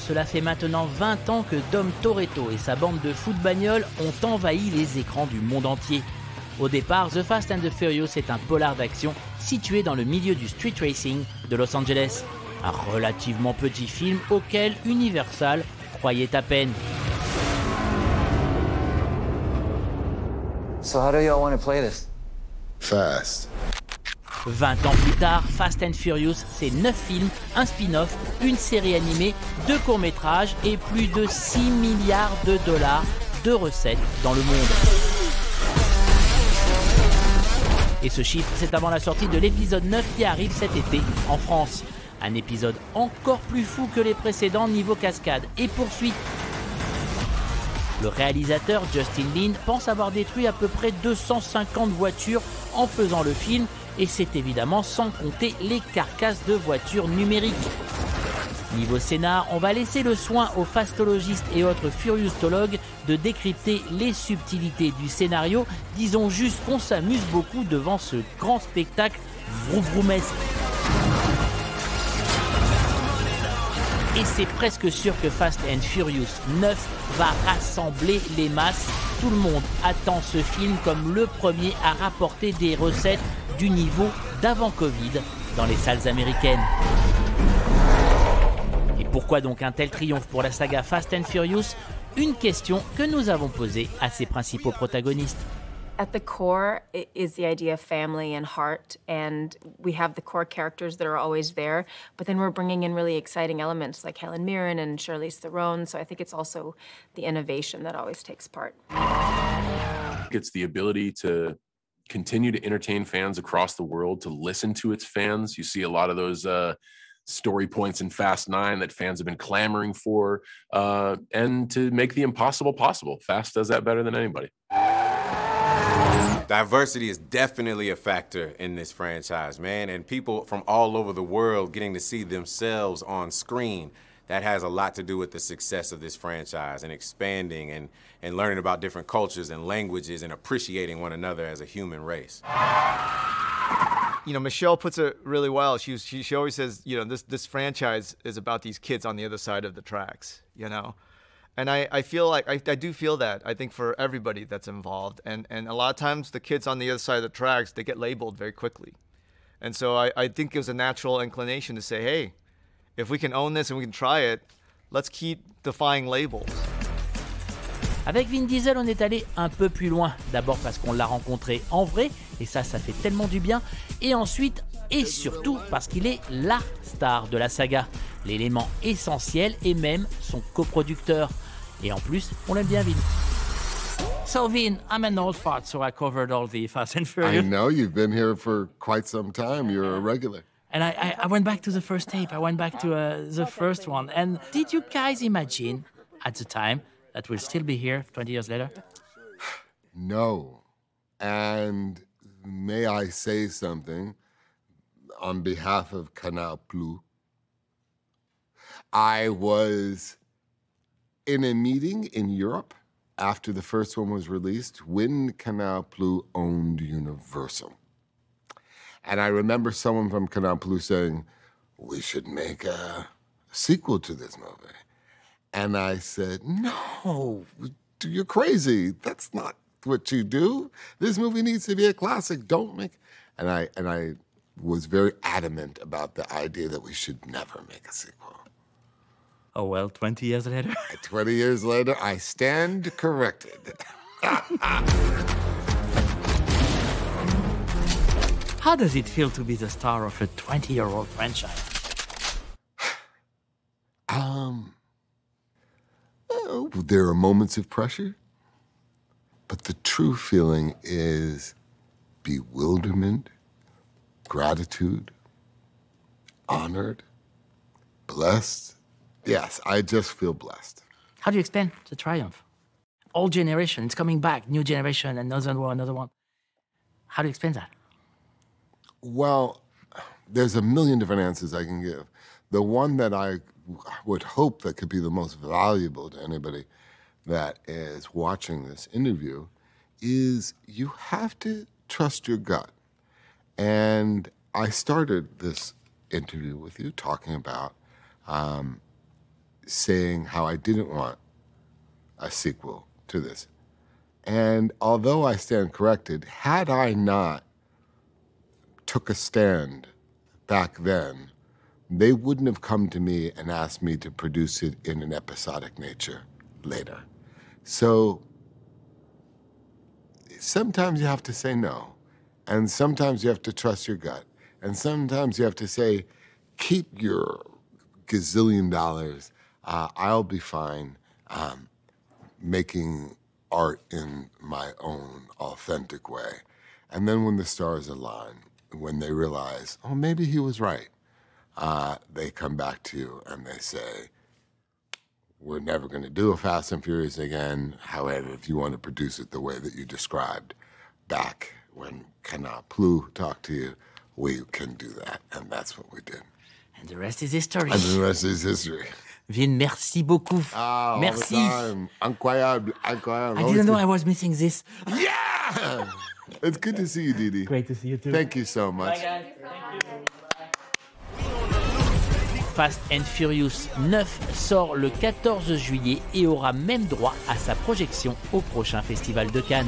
cela fait maintenant 20 ans que Dom Toretto et sa bande de foot bagnole ont envahi les écrans du monde entier. Au départ, The Fast and the Furious est un polar d'action situé dans le milieu du street racing de Los Angeles. Un relativement petit film auquel Universal croyait à peine. So how do y'all want to play this? Fast. 20 ans plus tard, Fast and Furious, c'est 9 films, un spin-off, une série animée, 2 courts-métrages et plus de 6 milliards de dollars de recettes dans le monde. Et ce chiffre, c'est avant la sortie de l'épisode 9 qui arrive cet été en France. Un épisode encore plus fou que les précédents niveau cascade et poursuite. Le réalisateur Justin Lin pense avoir détruit à peu près 250 voitures en faisant le film, et c'est évidemment sans compter les carcasses de voitures numériques. Niveau scénar, on va laisser le soin aux fastologistes et autres furioustologues de décrypter les subtilités du scénario. Disons juste qu'on s'amuse beaucoup devant ce grand spectacle vroom-vroomesque. Et c'est presque sûr que Fast and Furious 9 va rassembler les masses. Tout le monde attend ce film comme le premier à rapporter des recettes du niveau d'avant Covid dans les salles américaines. Et pourquoi donc un tel triomphe pour la saga Fast and Furious? Une question que nous avons posée à ses principaux protagonistes. At the core is the idea of family and heart, and we have the core characters that are always there, but then we're bringing in really exciting elements like Helen Mirren and Charlize Theron, so I think it's also the innovation that always takes part. It's the ability to continue to entertain fans across the world, to listen to its fans. You see a lot of those story points in Fast 9 that fans have been clamoring for, and to make the impossible possible. Fast does that better than anybody. Diversity is definitely a factor in this franchise, man, and people from all over the world getting to see themselves on screen. That has a lot to do with the success of this franchise and expanding and learning about different cultures and languages and appreciating one another as a human race. You know, Michelle puts it really well. She always says, you know, this franchise is about these kids on the other side of the tracks, you know? And I feel like, I do feel that, I think, for everybody that's involved. And a lot of times the kids on the other side of the tracks, they get labeled very quickly. And so I think it was a natural inclination to say, hey, if we can own this and we can try it, let's keep defying labels. Avec Vin Diesel, on est allé un peu plus loin. D'abord parce qu'on l'a rencontré en vrai, et ça fait tellement du bien. Et ensuite, et surtout, parce qu'il est la star de la saga. L'élément essentiel et même son coproducteur. Et en plus, on l'aime bien, Vin. So, Vin, I'm an old fart, so I covered all the Fast and Furious. I know, you've been here for quite some time. You're a regular. And I went back to the first tape. I went back to the first one. And did you guys imagine at the time that we'll still be here 20 years later? No. And may I say something on behalf of Canal Plus? I was in a meeting in Europe after the first one was released when Canal Plus owned Universal. And I remember someone from Canal Plus saying, we should make a sequel to this movie. And I said, no, you're crazy. That's not what you do. This movie needs to be a classic. Don't make... And I was very adamant about the idea that we should never make a sequel. Oh, well, 20 years later. 20 years later, I stand corrected. How does it feel to be the star of a 20-year-old franchise? Well, there are moments of pressure, but the true feeling is bewilderment, gratitude, honored, blessed. Yes, I just feel blessed. How do you explain the triumph? Old generation, it's coming back, new generation, another one. How do you explain that? Well, there's a million different answers I can give. The one that I would hope that could be the most valuable to anybody that is watching this interview is you have to trust your gut. And I started this interview with you talking about saying how I didn't want a sequel to this. And although I stand corrected, had I not took a stand back then, they wouldn't have come to me and asked me to produce it in an episodic nature later. So sometimes you have to say no, and sometimes you have to trust your gut, and sometimes you have to say, keep your gazillion dollars, I'll be fine making art in my own authentic way. And then when the stars align, when they realize, oh, maybe he was right, they come back to you and they say, we're never going to do a Fast and Furious again. However, if you want to produce it the way that you described back when Canal Plus talked to you, we can do that. And that's what we did. And the rest is history. And the rest is history. Vin, merci beaucoup. Ah, merci. All the time. Incroyable, incroyable. I didn't know I was missing this. Yeah! It's good to see you, Didi. Great to see you too. Thank you so much. Bye, guys. Thank you. Fast and Furious 9 sort le 14 juillet et aura même droit à sa projection au prochain Festival de Cannes.